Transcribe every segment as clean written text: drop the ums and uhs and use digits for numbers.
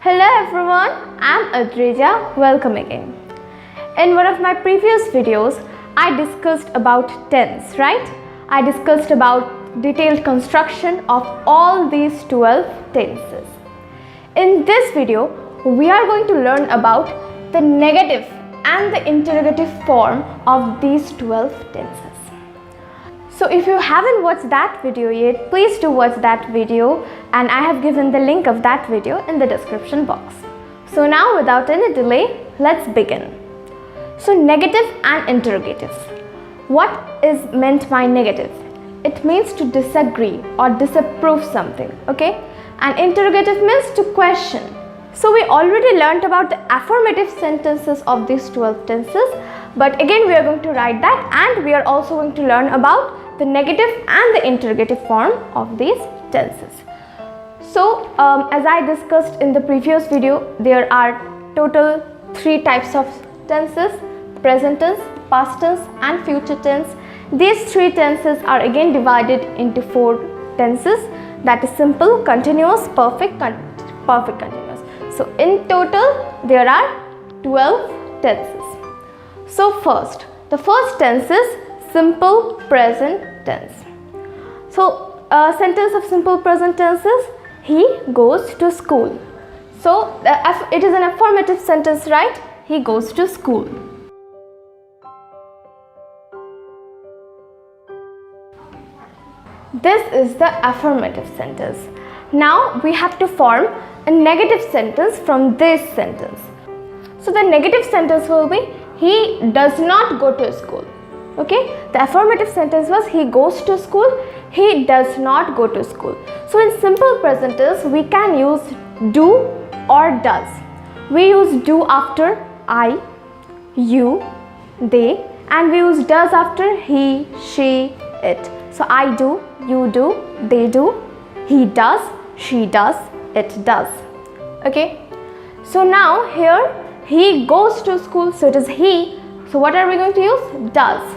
Hello everyone, I'm Adrija. Welcome again. In one of my previous videos, I discussed about tense, right? I discussed about detailed construction of all these 12 tenses. In this video, we are going to learn about the negative and the interrogative form of these 12 tenses. So if you haven't watched that video yet, please do watch that video, and I have given the link of that video in the description box. So now without any delay, let's begin. So negative and interrogative. What is meant by negative? It means to disagree or disapprove something, okay? And interrogative means to question. So we already learnt about the affirmative sentences of these 12 tenses, but again we are going to write that, and we are also going to learn about the negative and the interrogative form of these tenses. So as I discussed in the previous video, there are total 3 types of tenses: present tense, past tense and future tense. These 3 tenses are again divided into 4 tenses, that is simple, continuous, perfect, perfect continuous. So in total there are 12 tenses. So the first tense is simple present tense. So a sentence of simple present tense is he goes to school. So it is an affirmative sentence, right? He goes to school. This is the affirmative sentence. Now we have to form a negative sentence from this sentence. So the negative sentence will be he does not go to school. Okay, the affirmative sentence was he goes to school, he does not go to school. So in simple present tense we can use do or does. We use do after I, you, they, and we use does after he, she, it. So I do, you do, they do, he does, she does, it does. Okay, so now here he goes to school, so it is he. So what are we going to use? Does.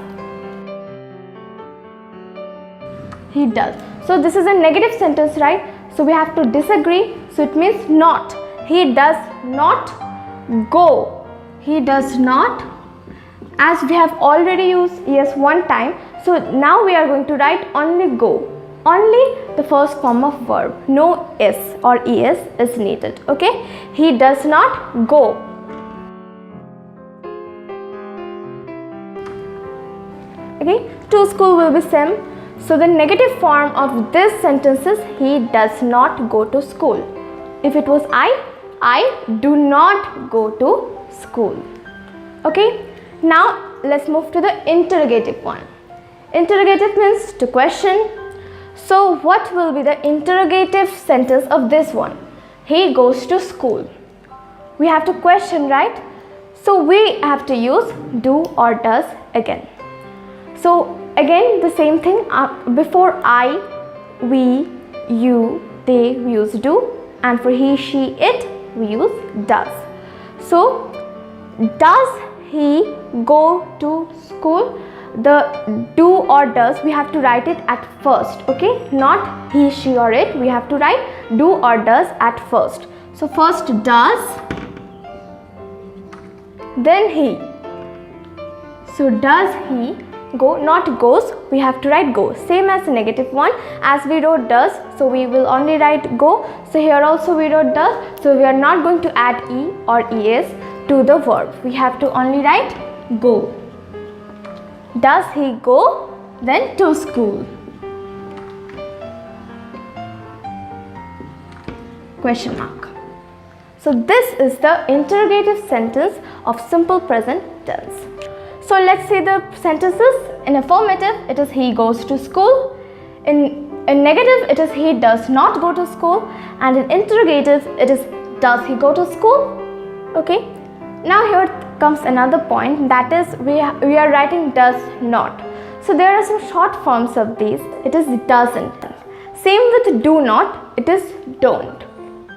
He does. So this is a negative sentence, right? So we have to disagree. So it means not. He does not go. He does not. As we have already used yes one time. So now we are going to write only go. Only the first form of verb. No s or es is needed. Okay. He does not go. Okay. To school will be same. So the negative form of this sentence is he does not go to school. If it was I do not go to school. Okay. Now let's move to the interrogative one. Interrogative means to question. So what will be the interrogative sentence of this one? He goes to school. We have to question, right? So we have to use do or does again. So again the same thing, before I, we, you, they we use do, and for he, she, it we use does. So does he go to school? The do or does we have to write it at first, okay? Not he, she or it. We have to write do or does at first. So first does, then he. So does he go, not goes, we have to write go. Same as the negative one, as we wrote does, so we will only write go. So here also we wrote does, so we are not going to add e or es to the verb. We have to only write go. Does he go then to school? Question mark. So this is the interrogative sentence of simple present tense. So let's see the sentences. In affirmative, it is he goes to school. In negative, it is he does not go to school. And in interrogative, it is does he go to school? Okay. Now here comes another point, that is we are writing does not. So there are some short forms of these. It is doesn't. Same with do not, it is don't.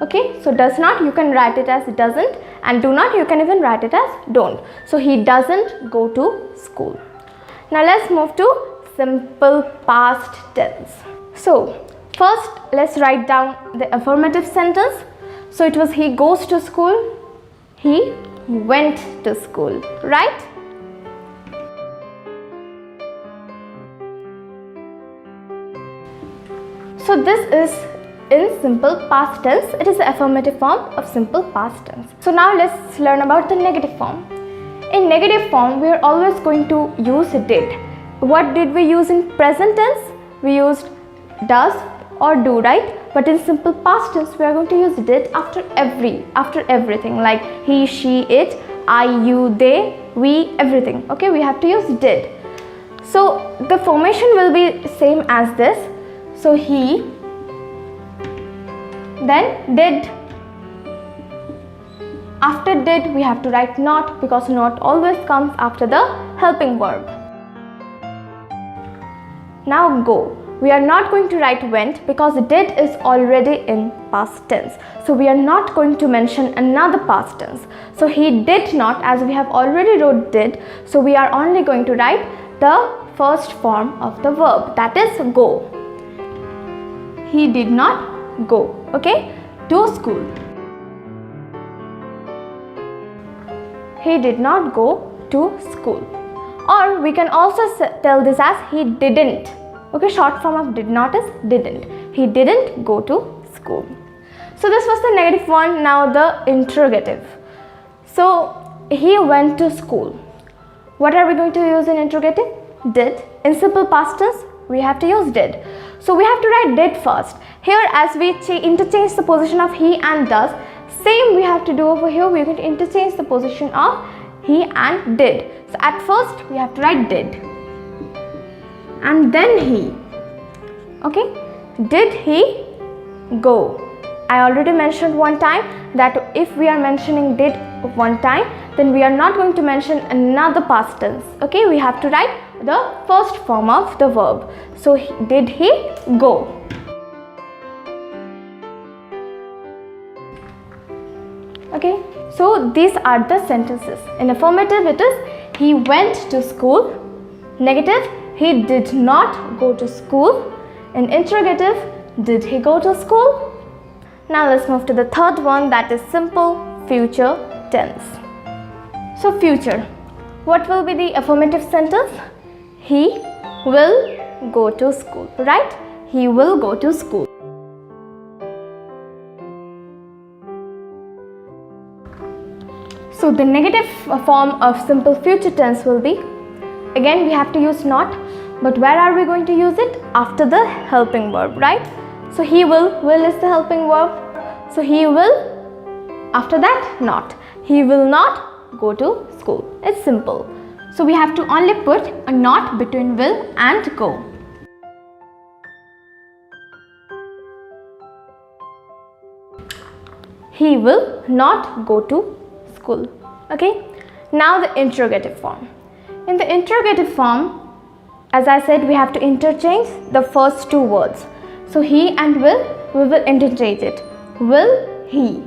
Okay, so does not you can write it as doesn't, and do not you can even write it as don't. So he doesn't go to school. Now let's move to simple past tense. So first let's write down the affirmative sentence. So it was he goes to school, he went to school, right? So this is in simple past tense. It is the affirmative form of simple past tense. So now let's learn about the negative form. In negative form, we are always going to use did. What did we use in present tense? We used does or do, right? But in simple past tense, we are going to use did after everything, like he, she, it, I, you, they, we, everything. Okay, we have to use did. So the formation will be same as this. So he, then did. After did, we have to write not, because not always comes after the helping verb. Now go. We are not going to write went because did is already in past tense. So we are not going to mention another past tense. So he did not, as we have already wrote did. So we are only going to write the first form of the verb, that is go. He did not go, okay, to school. He did not go to school. Or we can also tell this as he didn't. Okay, short form of did not is didn't. He didn't go to school. So this was the negative one. Now the interrogative. So he went to school. What are we going to use in interrogative? Did. In simple past tense, we have to use did. So we have to write did first. Here, as we interchange the position of he and does, same we have to do over here. We are going to interchange the position of he and did. So at first we have to write did and then he. Okay, did he go? I already mentioned one time that if we are mentioning did one time, then we are not going to mention another past tense. Okay, we have to write the first form of the verb. So did he go? Okay, so these are the sentences. In affirmative, it is he went to school. Negative, he did not go to school. In interrogative, did he go to school? Now let's move to the third one, that is simple future tense. So future, what will be the affirmative sentence? He will go to school, right? He will go to school. So the negative form of simple future tense will be, again we have to use not, but where are we going to use it? After the helping verb, right? So he will is the helping verb. So he will, after that not. He will not go to school. It's simple. So we have to only put a not between will and go. He will not go to school. Okay, now the interrogative form. In the interrogative form, as I said, we have to interchange the first two words. So he and will, we will interchange it. Will he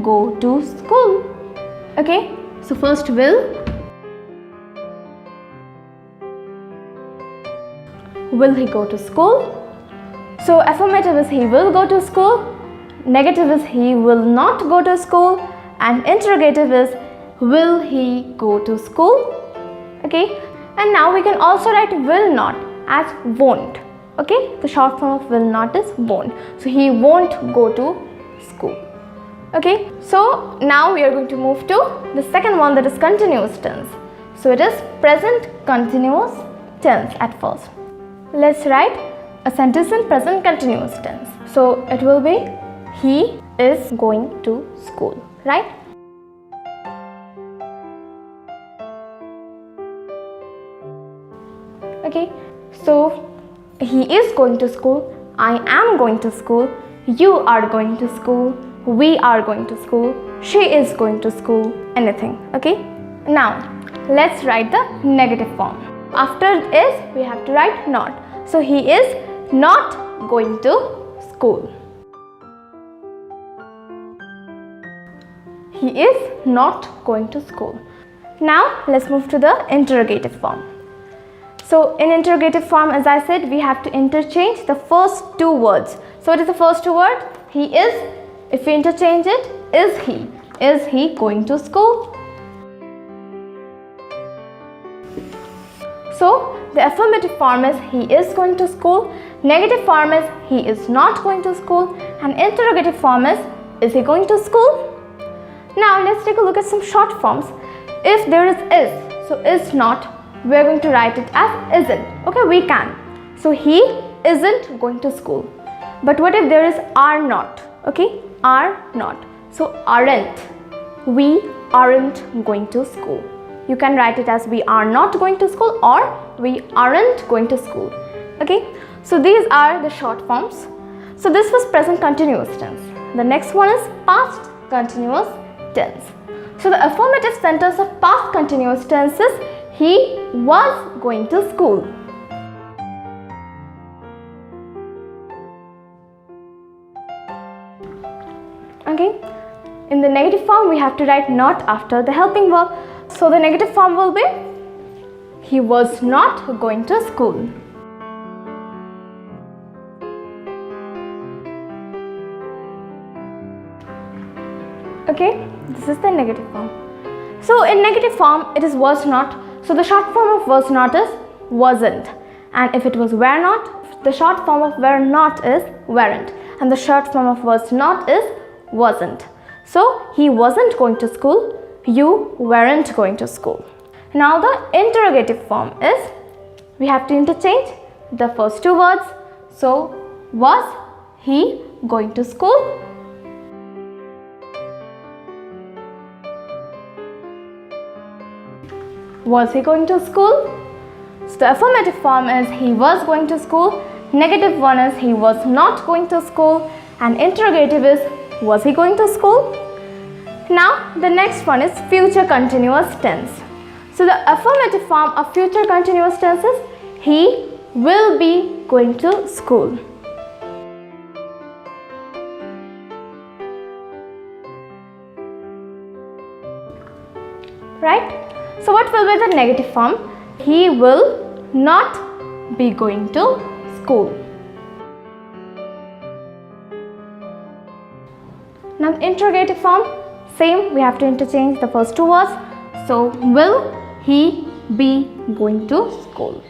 go to school? Okay, so first will he go to school? So affirmative is he will go to school. Negative is he will not go to school, and interrogative is will he go to school? Okay, and now we can also write will not as won't. Okay, the short form of will not is won't. So he won't go to school. Okay, so now we are going to move to the second one, that is continuous tense. So it is present continuous tense at first. Let's write a sentence in present continuous tense. So it will be he is going to school, right? Okay, so he is going to school, I am going to school, you are going to school, we are going to school, she is going to school, anything. Okay, now let's write the negative form. After is, we have to write not. So he is not going to school. He is not going to school. Now let's move to the interrogative form. So in interrogative form, as I said, we have to interchange the first two words. So what is the first two word? He is If we interchange it, is he going to school? So the affirmative form is he is going to school, negative form is he is not going to school, and interrogative form is he going to school? Now let's take a look at some short forms. If there is, so is not, we are going to write it as isn't. Okay, we can. So he isn't going to school. But what if there is are not? Okay, are not. So aren't. We aren't going to school. You can write it as we are not going to school or we aren't going to school. Okay, so these are the short forms. So this was present continuous tense. The next one is past continuous tense. So the affirmative sentence of past continuous tense is he was going to school. Okay, in the negative form we have to write not after the helping verb. So the negative form will be he was not going to school. Okay, this is the negative form. So in negative form it is was not. So the short form of was not is wasn't. And if it was were not, the short form of were not is weren't. And the short form of was not is wasn't. So he wasn't going to school, you weren't going to school. Now the interrogative form is, we have to interchange the first two words. So was he going to school? Was he going to school? So the affirmative form is he was going to school, negative one is he was not going to school, and interrogative is was he going to school? Now the next one is future continuous tense. So the affirmative form of future continuous tense is he will be going to school. Right? So what will be the negative form? He will not be going to school. Now the interrogative form, same, we have to interchange the first two words. So will he be going to school?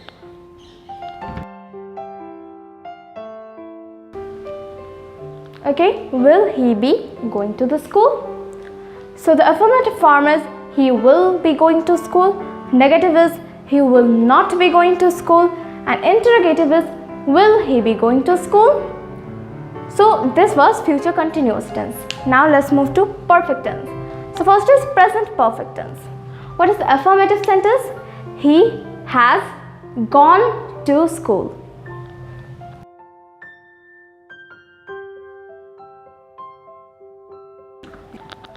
Okay, will he be going to the school? So the affirmative form is he will be going to school, negative is he will not be going to school, and interrogative is will he be going to school? So this was future continuous tense. Now let's move to perfect tense. So first is present perfect tense. What is the affirmative sentence? He has gone to school.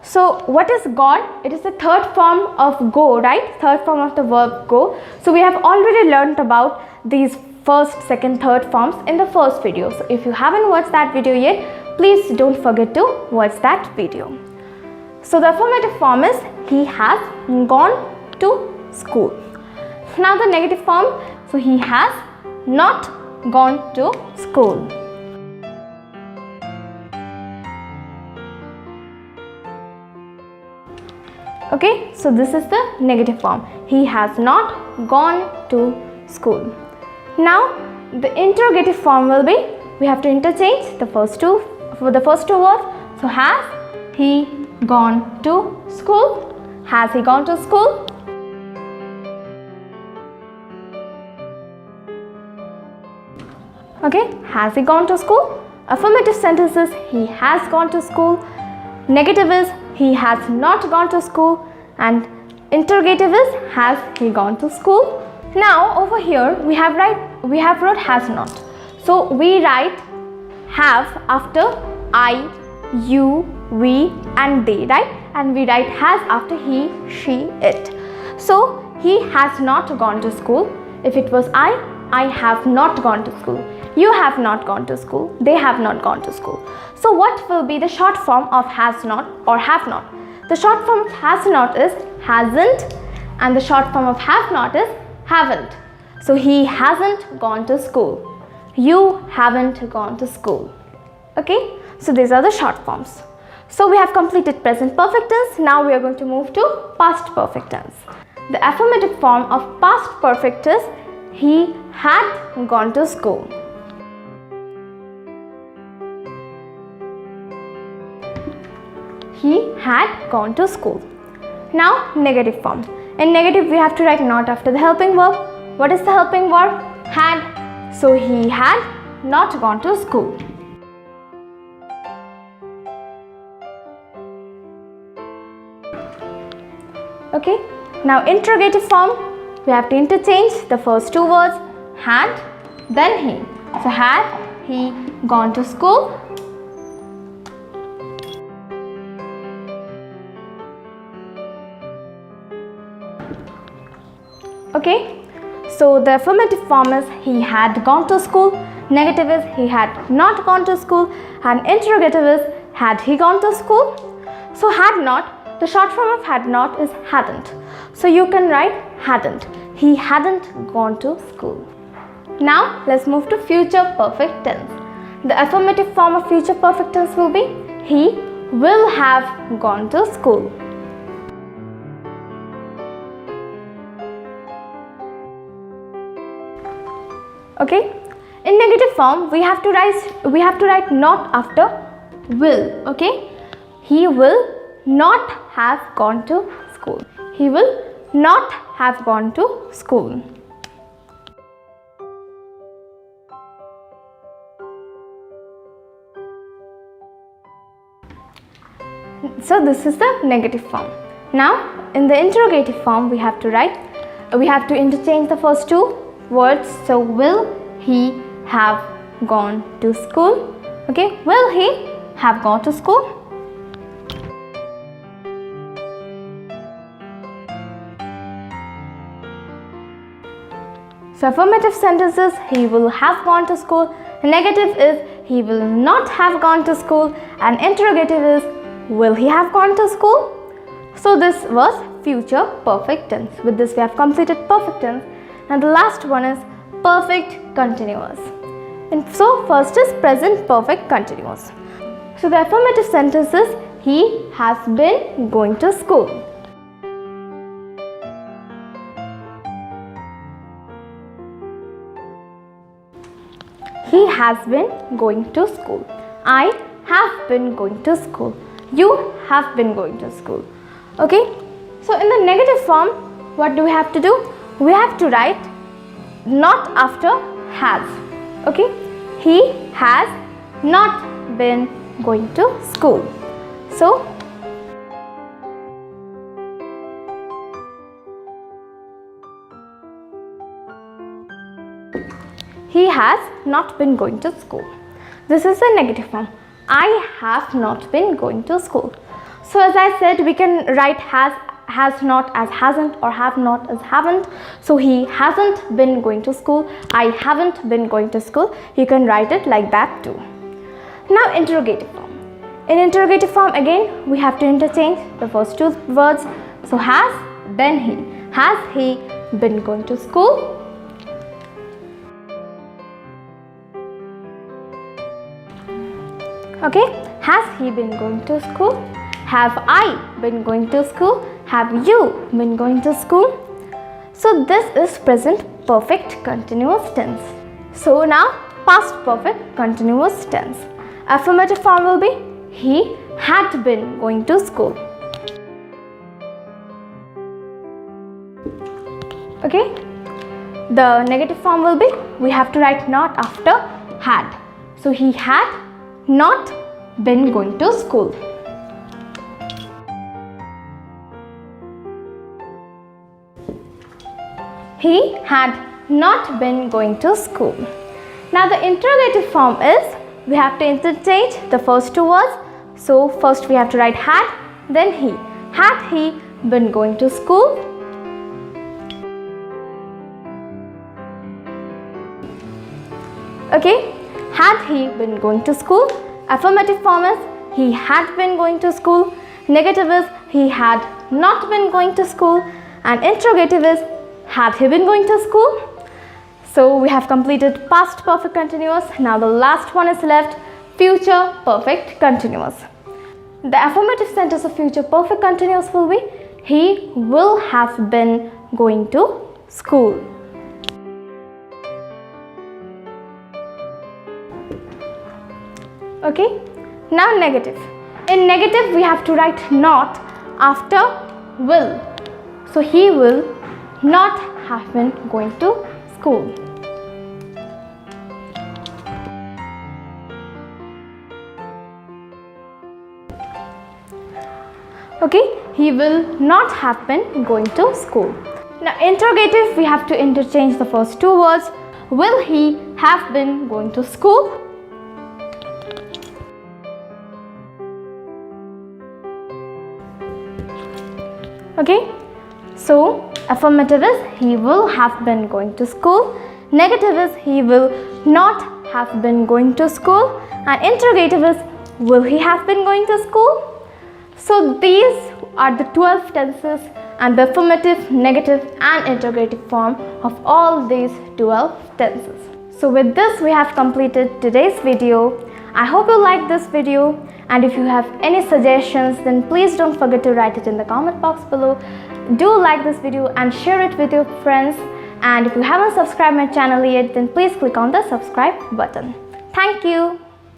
So what is gone? It is the third form of go, right? Third form of the verb go. So we have already learnt about these first, second, third forms in the first video. So if you haven't watched that video yet, please don't forget to watch that video. So the affirmative form is he has gone to school. Now the negative form, so he has not gone to school. Okay, so this is the negative form. He has not gone to school. Now the interrogative form will be, we have to interchange the first two words. So has he gone to school? Has he gone to school? Okay, has he gone to school? Affirmative sentence is he has gone to school. Negative is he has not gone to school, and interrogative is has he gone to school? Now over here we have wrote has not. So we write have after I, you, we and they, right? And we write has after he, she, it. So he has not gone to school. If it was I have not gone to school. You have not gone to school. They have not gone to school. So what will be the short form of has not or have not? The short form of has not is hasn't, and the short form of have not is haven't. So he hasn't gone to school. You haven't gone to school. Okay, so these are the short forms. So we have completed present perfect tense. Now we are going to move to past perfect tense. The affirmative form of past perfect is he had gone to school. He had gone to school. Now negative form. In negative we have to write not after the helping verb. What is the helping verb? Had. So he had not gone to school. Okay. Now interrogative form, we have to interchange the first two words, had, then he. So had he gone to school? Okay, so the affirmative form is he had gone to school, negative is he had not gone to school, and interrogative is had he gone to school? So had not, the short form of had not is hadn't. So you can write hadn't. He hadn't gone to school. Now let's move to future perfect tense. The affirmative form of future perfect tense will be he will have gone to school. Okay. In negative form, we have to write not after will. Okay. He will not have gone to school. He will not have gone to school. So this is the negative form. Now in the interrogative form we have to interchange the first two words. So will he have gone to school? Okay, will he have gone to school? So affirmative sentences, he will have gone to school. Negative is he will not have gone to school, and interrogative is will he have gone to school? So this was future perfect tense. With this we have completed perfect tense, and the last one is perfect continuous. And so first is present perfect continuous. So the affirmative sentence is he has been going to school. He has been going to school. I have been going to school. You have been going to school. Okay. So in the negative form, what do we have to do? We have to write not after has. Okay. He has not been going to school. So he has not been going to school. This is the negative form. I have not been going to school. So as I said, we can write has not as hasn't, or have not as haven't. So he hasn't been going to school. I haven't been going to school. You can write it like that too. Now interrogative form. In interrogative form again we have to interchange the first two words. So has, then he. Has he been going to school? Okay, has he been going to school? Have I been going to school? Have you been going to school? So this is present perfect continuous tense. So now past perfect continuous tense. Affirmative form will be he had been going to school. Okay. The negative form will be we have to write not after had. So he had not been going to school. He had not been going to school. Now the interrogative form is we have to interchange the first two words. So first we have to write had, then he. Had he been going to school? Okay. Had he been going to school? Affirmative form is he had been going to school. Negative is he had not been going to school. And interrogative is had he been going to school? So we have completed past perfect continuous. Now the last one is left, future perfect continuous. The affirmative sentence of future perfect continuous will be he will have been going to school. Okay, now negative. In negative we have to write not after will. So he will not have been going to school. Okay, he will not have been going to school. Now interrogative, we have to interchange the first two words. Will he have been going to school? Okay, so affirmative is he will have been going to school. Negative is he will not have been going to school. And interrogative is will he have been going to school? So these are the 12 tenses and the affirmative, negative and interrogative form of all these 12 tenses. So with this we have completed today's video. I hope you liked this video, and if you have any suggestions then please don't forget to write it in the comment box below. Do like this video and share it with your friends, and if you haven't subscribed my channel yet then please click on the subscribe button. Thank you.